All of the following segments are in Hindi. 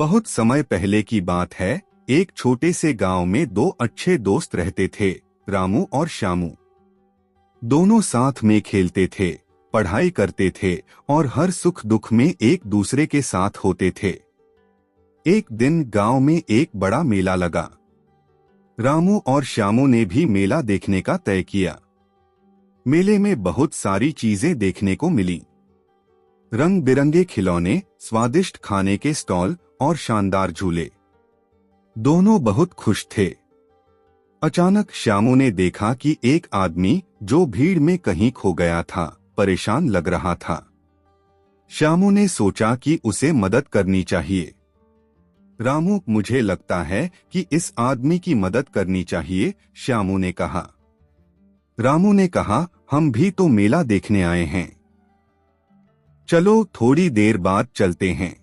बहुत समय पहले की बात है। एक छोटे से गांव में दो अच्छे दोस्त रहते थे, रामू और श्यामू। दोनों साथ में खेलते थे, पढ़ाई करते थे और हर सुख दुख में एक दूसरे के साथ होते थे। एक दिन गांव में एक बड़ा मेला लगा। रामू और श्यामू ने भी मेला देखने का तय किया। मेले में बहुत सारी चीजें देखने को मिली। रंग बिरंगे खिलौने, स्वादिष्ट खाने के स्टॉल और शानदार झूले। दोनों बहुत खुश थे। अचानक श्यामू ने देखा कि एक आदमी जो भीड़ में कहीं खो गया था, परेशान लग रहा था। श्यामू ने सोचा कि उसे मदद करनी चाहिए। रामू, मुझे लगता है कि इस आदमी की मदद करनी चाहिए, श्यामू ने कहा। रामू ने कहा, हम भी तो मेला देखने आए हैं। चलो थोड़ी देर बाद चलते हैं।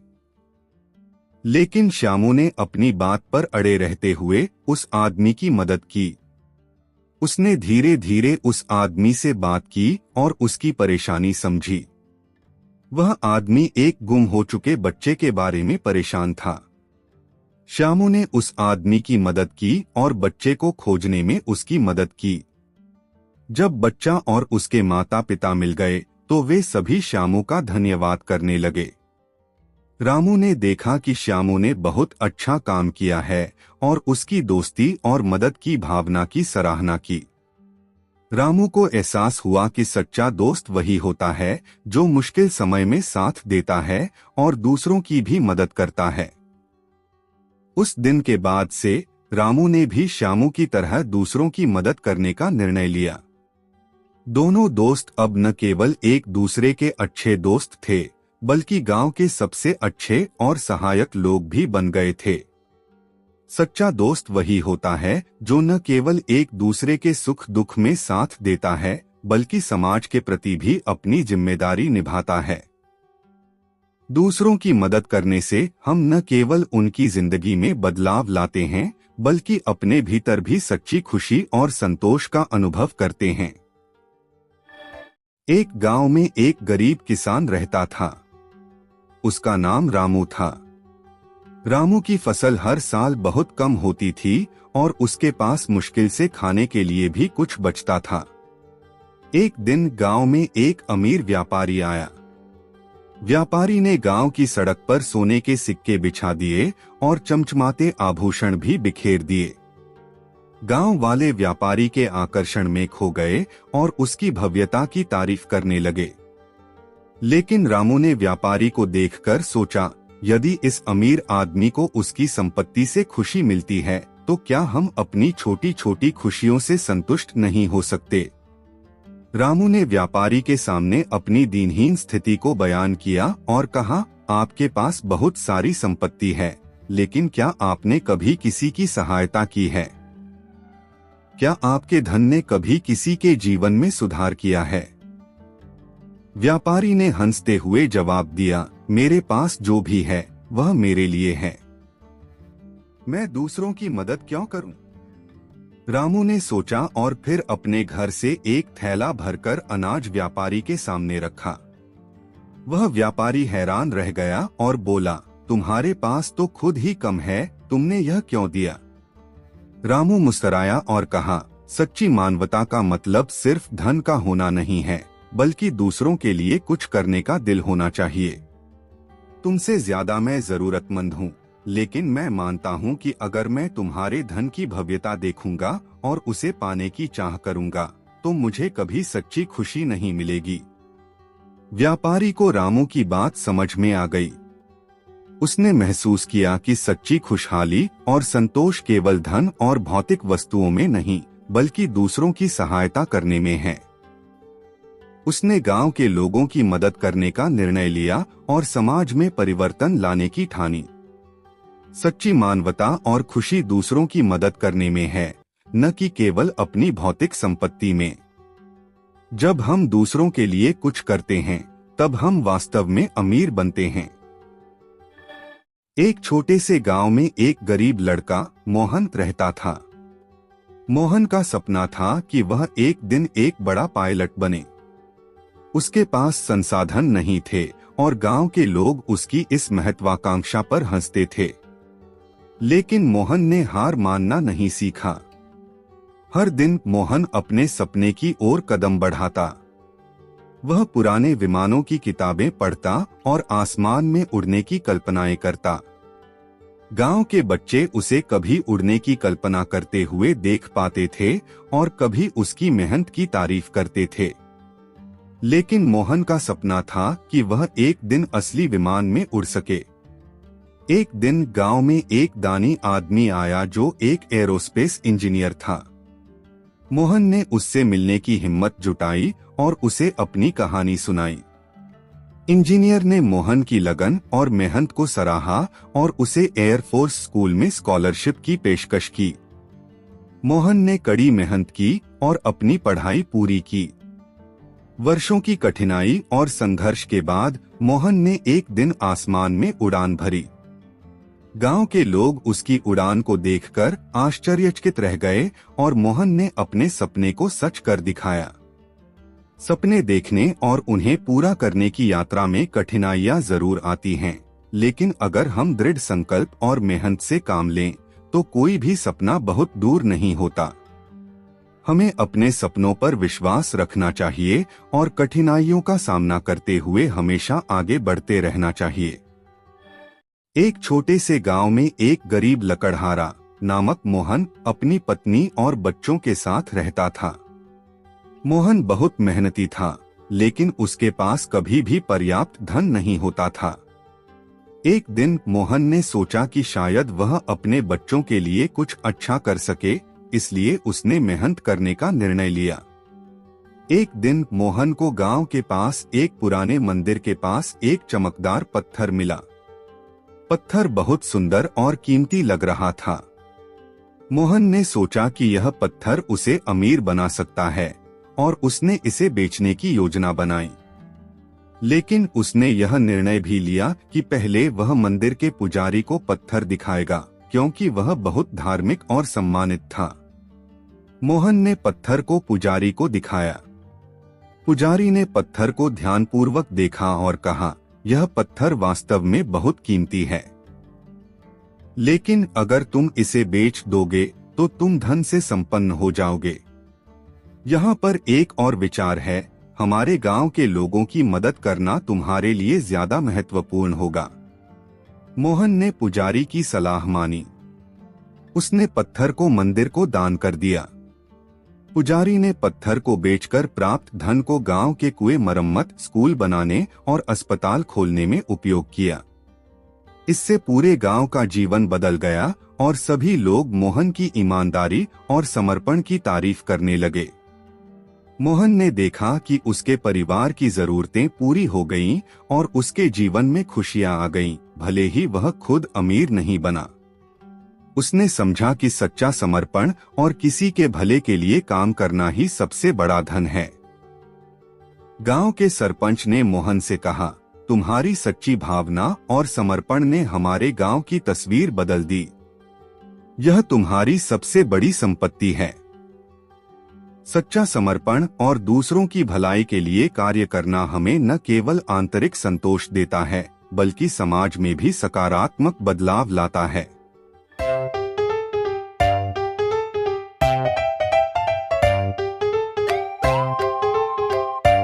लेकिन श्यामू ने अपनी बात पर अड़े रहते हुए उस आदमी की मदद की। उसने धीरे धीरे उस आदमी से बात की और उसकी परेशानी समझी। वह आदमी एक गुम हो चुके बच्चे के बारे में परेशान था। श्यामू ने उस आदमी की मदद की और बच्चे को खोजने में उसकी मदद की। जब बच्चा और उसके माता पिता मिल गए तो वे सभी श्यामू का धन्यवाद करने लगे। रामू ने देखा कि श्यामू ने बहुत अच्छा काम किया है और उसकी दोस्ती और मदद की भावना की सराहना की। रामू को एहसास हुआ कि सच्चा दोस्त वही होता है जो मुश्किल समय में साथ देता है और दूसरों की भी मदद करता है। उस दिन के बाद से रामू ने भी श्यामू की तरह दूसरों की मदद करने का निर्णय लिया। दोनों दोस्त अब न केवल एक दूसरे के अच्छे दोस्त थे, बल्कि गांव के सबसे अच्छे और सहायक लोग भी बन गए थे। सच्चा दोस्त वही होता है जो न केवल एक दूसरे के सुख दुख में साथ देता है, बल्कि समाज के प्रति भी अपनी जिम्मेदारी निभाता है। दूसरों की मदद करने से हम न केवल उनकी जिंदगी में बदलाव लाते हैं, बल्कि अपने भीतर भी सच्ची खुशी और संतोष का अनुभव करते हैं। एक गांव में एक गरीब किसान रहता था। उसका नाम रामू था। रामू की फसल हर साल बहुत कम होती थी और उसके पास मुश्किल से खाने के लिए भी कुछ बचता था। एक दिन गांव में एक अमीर व्यापारी आया। व्यापारी ने गांव की सड़क पर सोने के सिक्के बिछा दिए और चमचमाते आभूषण भी बिखेर दिए। गांव वाले व्यापारी के आकर्षण में खो गए और उसकी भव्यता की तारीफ करने लगे। लेकिन रामू ने व्यापारी को देखकर सोचा, यदि इस अमीर आदमी को उसकी संपत्ति से खुशी मिलती है तो क्या हम अपनी छोटी छोटी खुशियों से संतुष्ट नहीं हो सकते। रामू ने व्यापारी के सामने अपनी दीनहीन स्थिति को बयान किया और कहा, आपके पास बहुत सारी संपत्ति है, लेकिन क्या आपने कभी किसी की सहायता की है? क्या आपके धन ने कभी किसी के जीवन में सुधार किया है? व्यापारी ने हंसते हुए जवाब दिया, मेरे पास जो भी है वह मेरे लिए है। मैं दूसरों की मदद क्यों करूं? रामू ने सोचा और फिर अपने घर से एक थैला भरकर अनाज व्यापारी के सामने रखा। वह व्यापारी हैरान रह गया और बोला, तुम्हारे पास तो खुद ही कम है, तुमने यह क्यों दिया? रामू मुस्कुराया और कहा, सच्ची मानवता का मतलब सिर्फ धन का होना नहीं है, बल्कि दूसरों के लिए कुछ करने का दिल होना चाहिए। तुमसे ज्यादा मैं जरूरतमंद हूँ, लेकिन मैं मानता हूँ कि अगर मैं तुम्हारे धन की भव्यता देखूंगा और उसे पाने की चाह करूंगा तो मुझे कभी सच्ची खुशी नहीं मिलेगी। व्यापारी को रामू की बात समझ में आ गई। उसने महसूस किया कि सच्ची खुशहाली और संतोष केवल धन और भौतिक वस्तुओं में नहीं, बल्कि दूसरों की सहायता करने में है। उसने गांव के लोगों की मदद करने का निर्णय लिया और समाज में परिवर्तन लाने की ठानी। सच्ची मानवता और खुशी दूसरों की मदद करने में है, न कि केवल अपनी भौतिक संपत्ति में। जब हम दूसरों के लिए कुछ करते हैं, तब हम वास्तव में अमीर बनते हैं। एक छोटे से गांव में एक गरीब लड़का मोहन रहता था। मोहन का सपना था कि वह एक दिन एक बड़ा पायलट बने। उसके पास संसाधन नहीं थे और गांव के लोग उसकी इस महत्वाकांक्षा पर हंसते थे। लेकिन मोहन ने हार मानना नहीं सीखा। हर दिन मोहन अपने सपने की ओर कदम बढ़ाता। वह पुराने विमानों की किताबें पढ़ता और आसमान में उड़ने की कल्पनाएं करता। गांव के बच्चे उसे कभी उड़ने की कल्पना करते हुए देख पाते थे और कभी उसकी मेहनत की तारीफ करते थे। लेकिन मोहन का सपना था कि वह एक दिन असली विमान में उड़ सके। एक दिन गांव में एक दानी आदमी आया जो एक एरोस्पेस इंजीनियर था। मोहन ने उससे मिलने की हिम्मत जुटाई और उसे अपनी कहानी सुनाई। इंजीनियर ने मोहन की लगन और मेहनत को सराहा और उसे एयरफोर्स स्कूल में स्कॉलरशिप की पेशकश की। मोहन ने कड़ी मेहनत की और अपनी पढ़ाई पूरी की। वर्षों की कठिनाई और संघर्ष के बाद मोहन ने एक दिन आसमान में उड़ान भरी। गांव के लोग उसकी उड़ान को देखकर आश्चर्यचकित रह गए और मोहन ने अपने सपने को सच कर दिखाया। सपने देखने और उन्हें पूरा करने की यात्रा में कठिनाइयां जरूर आती हैं, लेकिन अगर हम दृढ़ संकल्प और मेहनत से काम लें, तो कोई भी सपना बहुत दूर नहीं होता। हमें अपने सपनों पर विश्वास रखना चाहिए और कठिनाइयों का सामना करते हुए हमेशा आगे बढ़ते रहना चाहिए। एक छोटे से गांव में एक गरीब लकड़हारा नामक मोहन अपनी पत्नी और बच्चों के साथ रहता था। मोहन बहुत मेहनती था, लेकिन उसके पास कभी भी पर्याप्त धन नहीं होता था। एक दिन मोहन ने सोचा कि शायद वह अपने बच्चों के लिए कुछ अच्छा कर सके, इसलिए उसने मेहनत करने का निर्णय लिया। एक दिन मोहन को गांव के पास एक पुराने मंदिर के पास एक चमकदार पत्थर मिला। पत्थर बहुत सुंदर और कीमती लग रहा था। मोहन ने सोचा कि यह पत्थर उसे अमीर बना सकता है और उसने इसे बेचने की योजना बनाई। लेकिन उसने यह निर्णय भी लिया कि पहले वह मंदिर के पुजारी को पत्थर दिखाएगा, क्योंकि वह बहुत धार्मिक और सम्मानित था। मोहन ने पत्थर को पुजारी को दिखाया। पुजारी ने पत्थर को ध्यानपूर्वक देखा और कहा, यह पत्थर वास्तव में बहुत कीमती है, लेकिन अगर तुम इसे बेच दोगे तो तुम धन से संपन्न हो जाओगे। यहाँ पर एक और विचार है, हमारे गांव के लोगों की मदद करना तुम्हारे लिए ज्यादा महत्वपूर्ण होगा। मोहन ने पुजारी की सलाह मानी। उसने पत्थर को मंदिर को दान कर दिया। पुजारी ने पत्थर को बेचकर प्राप्त धन को गांव के कुएं मरम्मत, स्कूल बनाने और अस्पताल खोलने में उपयोग किया। इससे पूरे गांव का जीवन बदल गया और सभी लोग मोहन की ईमानदारी और समर्पण की तारीफ करने लगे। मोहन ने देखा कि उसके परिवार की जरूरतें पूरी हो गईं और उसके जीवन में खुशियां आ गईं, भले ही वह खुद अमीर नहीं बना। उसने समझा कि सच्चा समर्पण और किसी के भले के लिए काम करना ही सबसे बड़ा धन है। गांव के सरपंच ने मोहन से कहा, तुम्हारी सच्ची भावना और समर्पण ने हमारे गांव की तस्वीर बदल दी। यह तुम्हारी सबसे बड़ी संपत्ति है। सच्चा समर्पण और दूसरों की भलाई के लिए कार्य करना हमें न केवल आंतरिक संतोष देता है, बल्कि समाज में भी सकारात्मक बदलाव लाता है।